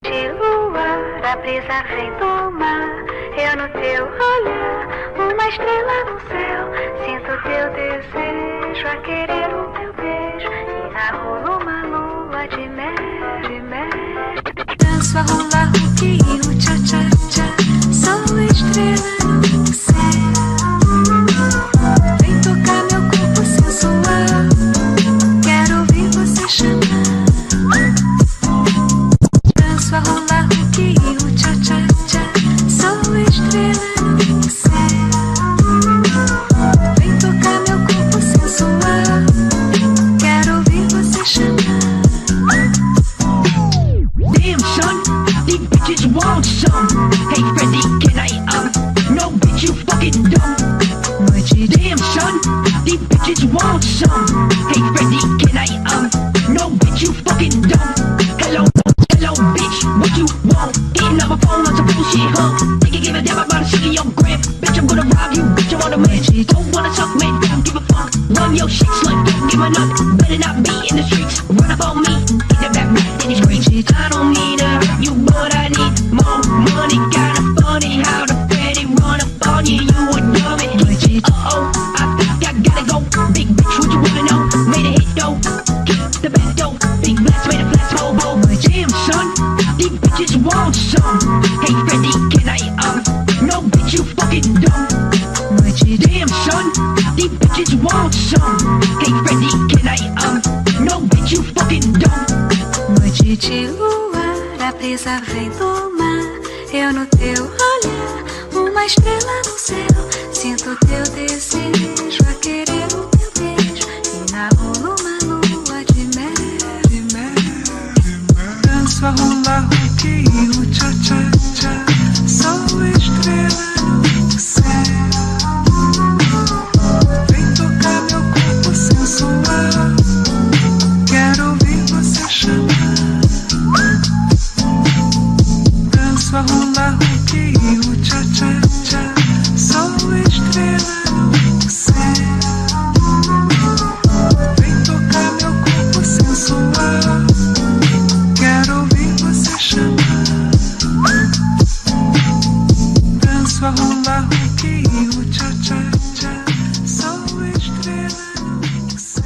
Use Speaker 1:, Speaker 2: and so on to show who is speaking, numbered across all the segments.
Speaker 1: De lua, a brisa vem do mar. Eu no teu olhar, uma estrela no céu. Sinto teu desejo a querer o teu beijo. E na rua uma lua de mel, de mel. Danço a rolar o que o tcha tcha tcha. Sou estrela no céu. Vem tocar meu corpo sensual. Quero ouvir você chamar. Danço a rolar o que o tcha tcha tcha. Sou estrela no céu. Vem tocar meu corpo sensual. Quero ouvir você chamar.
Speaker 2: Damn son, these bitches want some. Hey Freddy, can I no bitch you fucking dumb. Damn son, these bitches want some. Hey Freddy, can I no bitch you fucking dumb. Hello, hello bitch, what you want? Eating up my phone on some bullshit, huh? Think you give a damn about a shit in your gram. Bitch, I'm gonna rob you, bitch, I wanna man. Don't wanna suck, man, don't give a fuck. Run your shit, slut, don't give a nut. Better not be in the streets, run up on me. Get that back, then he screams. I don't mean to hurt you, but I need more money. Kinda funny how the Freddy run up on you, you a dummy. Uh-oh, I think I gotta go. Big bitch, what you wanna know? Made a hit though, kick the back door. Big blast, made a flash hobo. Damn son, these bitches want some. Hey Freddy, can I no bitch you fucking dumb. Damn son, these bitches want some. Hey Freddy, can I no bitch you fucking dumb.
Speaker 1: Noite de lua, a brisa vem do mar. Eu no teu olhar, uma estrela no céu. Sinto teu desejo a querer o teu beijo. E na rua uma lua de mel, de mel, de mel. Danço a rolar o que o tcha tcha tcha. Sou estrela no céu. Vem tocar meu corpo sensual. Quero ouvir você chamar. Danço a rolar o que o tcha tcha tcha. Sou estrela no céu. Vem tocar meu corpo sensual. Quero ouvir você chamar. Danço a rolar o que o tcha tcha tcha. Sou estrela no céu.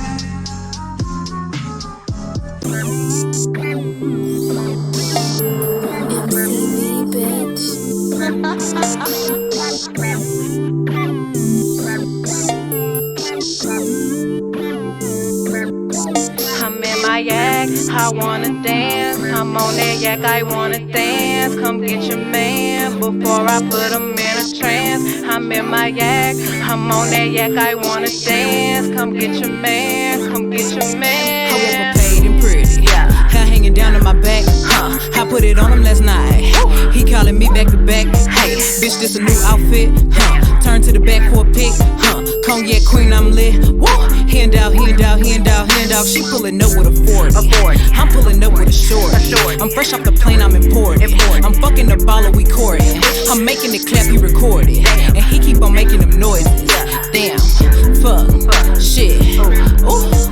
Speaker 3: I'm in my yak, I wanna dance. I'm on that yak, I wanna dance. Come get your man before I put him in a trance. I'm in my yak, I'm on that yak, I wanna dance. Come get your man, come get your man.
Speaker 4: I woke up paid and pretty,
Speaker 3: Yeah.
Speaker 4: hair hanging down to my back, I put it on him last night. He calling me back to back. Hey, bitch, this a new outfit, turn to the back for a pic, Cognac queen, I'm lit. Woo! Hand out, hand out, hand out, hand out. She pulling up with a 40. I'm pulling up with a short. I'm fresh off the plane, I'm imported. I'm fucking the baller, we courting. I'm making it clap, he recorded. And he keep on making them noises. Damn, fuck, shit. Ooh.